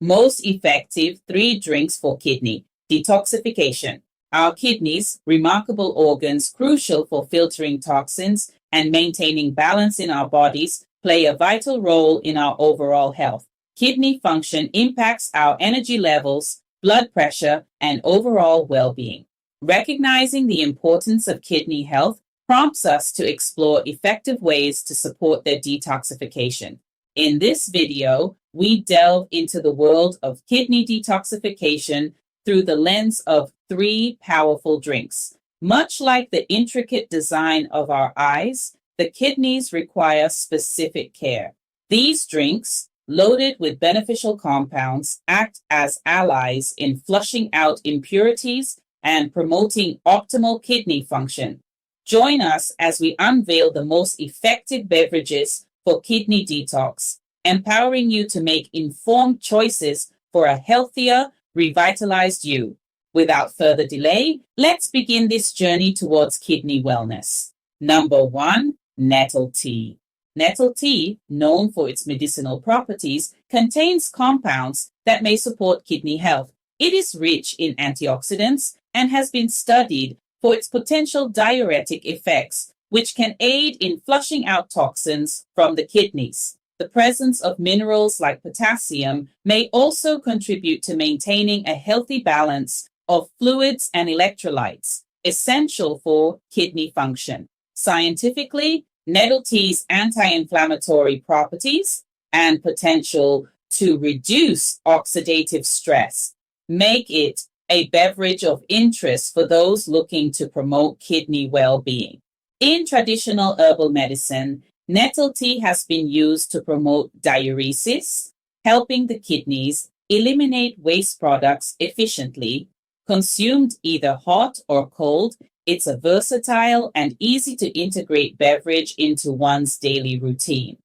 Most effective 3 drinks for kidney detoxification. Our kidneys, remarkable organs crucial for filtering toxins and maintaining balance in our bodies, play a vital role in our overall health. Kidney function impacts our energy levels, blood pressure, and overall well-being. Recognizing the importance of kidney health prompts us to explore effective ways to support their detoxification. In this video, we delve into the world of kidney detoxification through the lens of 3 powerful drinks. Much like the intricate design of our eyes, the kidneys require specific care. These drinks, loaded with beneficial compounds, act as allies in flushing out impurities and promoting optimal kidney function. Join us as we unveil the most effective beverages for kidney detox, empowering you to make informed choices for a healthier, revitalized you. Without further delay, let's begin this journey towards kidney wellness. Number 1, nettle tea. Nettle tea, known for its medicinal properties, contains compounds that may support kidney health. It is rich in antioxidants and has been studied for its potential diuretic effects, which can aid in flushing out toxins from the kidneys. The presence of minerals like potassium may also contribute to maintaining a healthy balance of fluids and electrolytes, essential for kidney function. Scientifically, nettle tea's anti-inflammatory properties and potential to reduce oxidative stress make it a beverage of interest for those looking to promote kidney well-being. In traditional herbal medicine, nettle tea has been used to promote diuresis, helping the kidneys eliminate waste products efficiently. Consumed either hot or cold, it's a versatile and easy to integrate beverage into one's daily routine.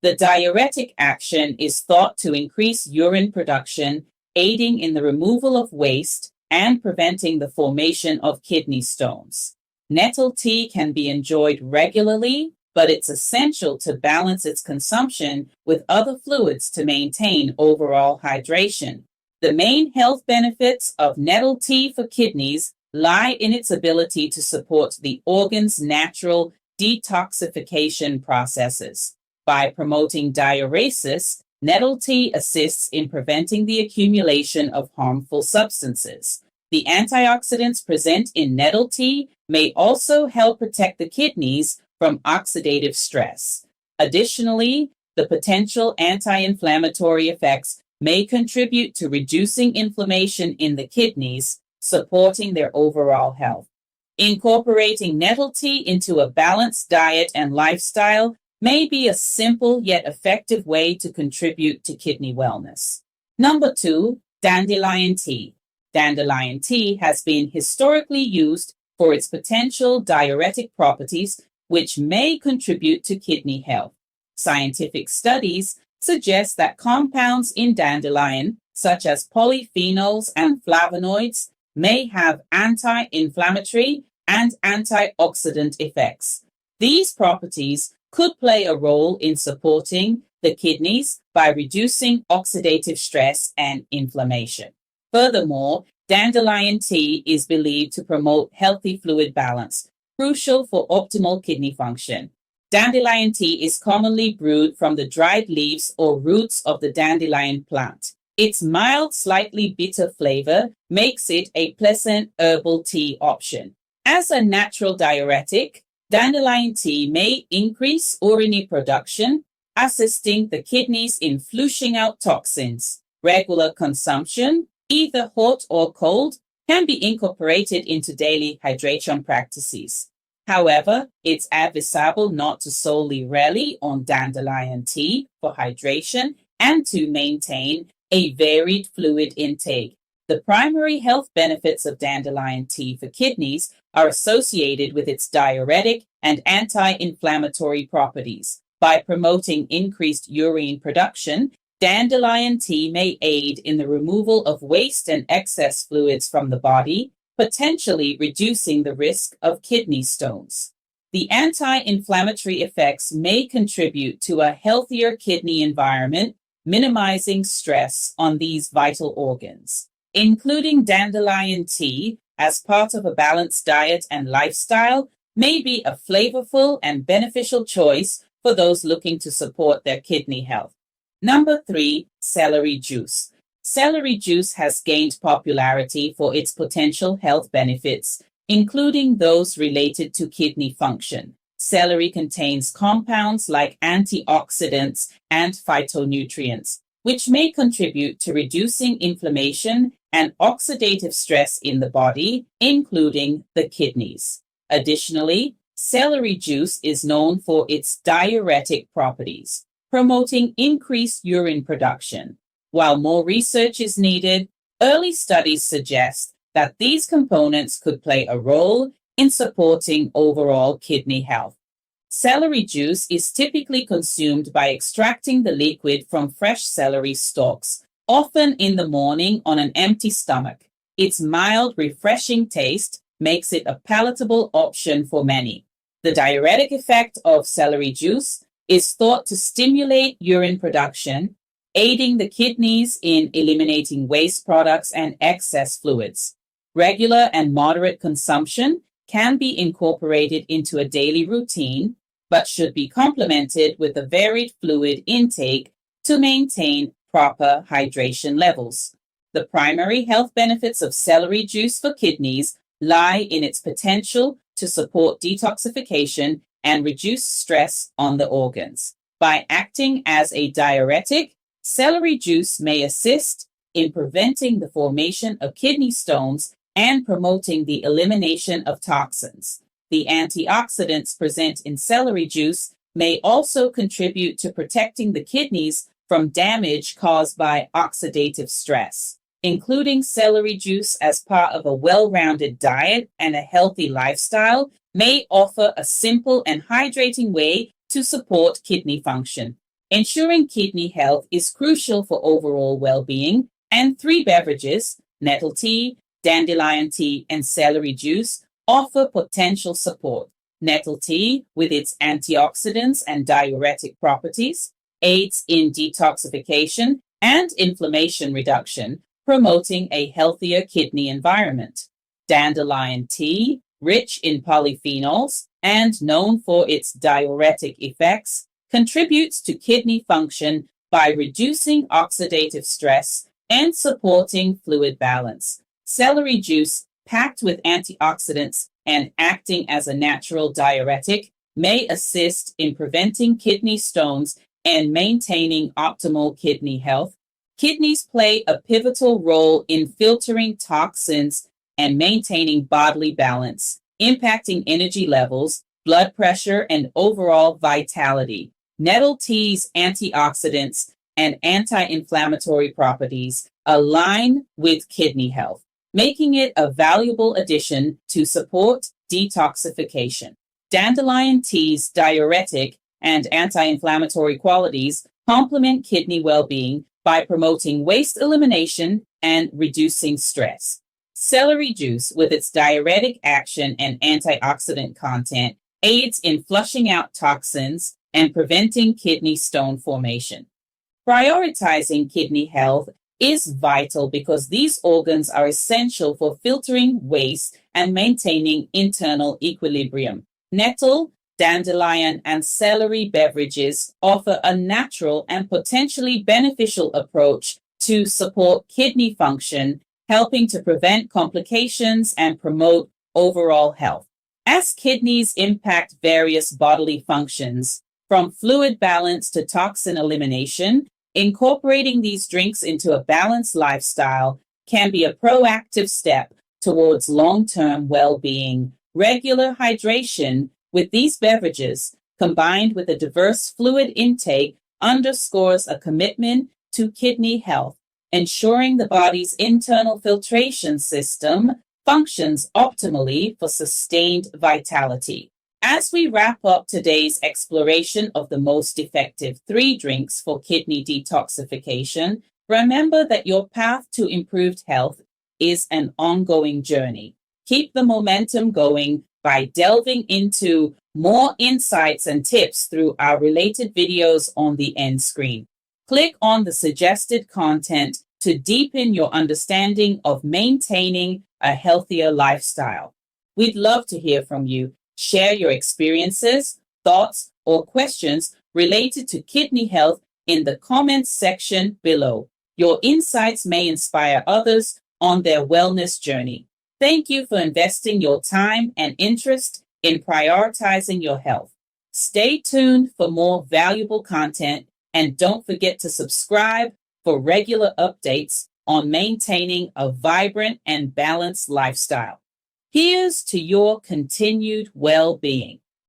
The diuretic action is thought to increase urine production, aiding in the removal of waste and preventing the formation of kidney stones. Nettle tea can be enjoyed regularly, but it's essential to balance its consumption with other fluids to maintain overall hydration. The main health benefits of nettle tea for kidneys lie in its ability to support the organ's natural detoxification processes. By promoting diuresis, nettle tea assists in preventing the accumulation of harmful substances. The antioxidants present in nettle tea may also help protect the kidneys from oxidative stress. Additionally, the potential anti-inflammatory effects may contribute to reducing inflammation in the kidneys, supporting their overall health. Incorporating nettle tea into a balanced diet and lifestyle may be a simple yet effective way to contribute to kidney wellness. Number 2, dandelion tea. Dandelion tea has been historically used for its potential diuretic properties, which may contribute to kidney health. Scientific studies suggest that compounds in dandelion, such as polyphenols and flavonoids, may have anti-inflammatory and antioxidant effects. These properties could play a role in supporting the kidneys by reducing oxidative stress and inflammation. Furthermore, dandelion tea is believed to promote healthy fluid balance, crucial for optimal kidney function. Dandelion tea is commonly brewed from the dried leaves or roots of the dandelion plant. Its mild, slightly bitter flavor makes it a pleasant herbal tea option. As a natural diuretic, dandelion tea may increase urine production, assisting the kidneys in flushing out toxins. Regular consumption, either hot or cold, can be incorporated into daily hydration practices. However, it's advisable not to solely rely on dandelion tea for hydration and to maintain a varied fluid intake. The primary health benefits of dandelion tea for kidneys are associated with its diuretic and anti-inflammatory properties. By promoting increased urine production, dandelion tea may aid in the removal of waste and excess fluids from the body, potentially reducing the risk of kidney stones. The anti-inflammatory effects may contribute to a healthier kidney environment, minimizing stress on these vital organs. Including dandelion tea as part of a balanced diet and lifestyle may be a flavorful and beneficial choice for those looking to support their kidney health. Number 3, celery juice. Celery juice has gained popularity for its potential health benefits, including those related to kidney function. Celery contains compounds like antioxidants and phytonutrients, which may contribute to reducing inflammation and oxidative stress in the body, including the kidneys. Additionally, celery juice is known for its diuretic properties, promoting increased urine production. While more research is needed, early studies suggest that these components could play a role in supporting overall kidney health. Celery juice is typically consumed by extracting the liquid from fresh celery stalks, often in the morning on an empty stomach. Its mild, refreshing taste makes it a palatable option for many. The diuretic effect of celery juice is thought to stimulate urine production, aiding the kidneys in eliminating waste products and excess fluids. Regular and moderate consumption can be incorporated into a daily routine, but should be complemented with a varied fluid intake to maintain proper hydration levels. The primary health benefits of celery juice for kidneys lie in its potential to support detoxification and reduce stress on the organs. By acting as a diuretic, celery juice may assist in preventing the formation of kidney stones and promoting the elimination of toxins. The antioxidants present in celery juice may also contribute to protecting the kidneys from damage caused by oxidative stress. Including celery juice as part of a well-rounded diet and a healthy lifestyle may offer a simple and hydrating way to support kidney function. Ensuring kidney health is crucial for overall well-being, and 3 beverages, nettle tea, dandelion tea, and celery juice, offer potential support. Nettle tea, with its antioxidants and diuretic properties, aids in detoxification and inflammation reduction, promoting a healthier kidney environment. Dandelion tea, rich in polyphenols and known for its diuretic effects, contributes to kidney function by reducing oxidative stress and supporting fluid balance. Celery juice, packed with antioxidants and acting as a natural diuretic, may assist in preventing kidney stones and maintaining optimal kidney health. Kidneys play a pivotal role in filtering toxins and maintaining bodily balance, impacting energy levels, blood pressure, and overall vitality. Nettle tea's antioxidants and anti-inflammatory properties align with kidney health, making it a valuable addition to support detoxification. Dandelion tea's diuretic and anti-inflammatory qualities complement kidney well-being by promoting waste elimination and reducing stress. Celery juice, with its diuretic action and antioxidant content, aids in flushing out toxins and preventing kidney stone formation. Prioritizing kidney health is vital because these organs are essential for filtering waste and maintaining internal equilibrium. Nettle, dandelion, and celery beverages offer a natural and potentially beneficial approach to support kidney function, helping to prevent complications and promote overall health. As kidneys impact various bodily functions, from fluid balance to toxin elimination, incorporating these drinks into a balanced lifestyle can be a proactive step towards long-term well-being. Regular hydration with these beverages, combined with a diverse fluid intake, underscores a commitment to kidney health, ensuring the body's internal filtration system functions optimally for sustained vitality. As we wrap up today's exploration of the most effective 3 drinks for kidney detoxification, remember that your path to improved health is an ongoing journey. Keep the momentum going by delving into more insights and tips through our related videos on the end screen. Click on the suggested content to deepen your understanding of maintaining a healthier lifestyle. We'd love to hear from you. Share your experiences, thoughts, or questions related to kidney health in the comments section below. Your insights may inspire others on their wellness journey. Thank you for investing your time and interest in prioritizing your health. Stay tuned for more valuable content, and don't forget to subscribe for regular updates on maintaining a vibrant and balanced lifestyle. Here's to your continued well-being.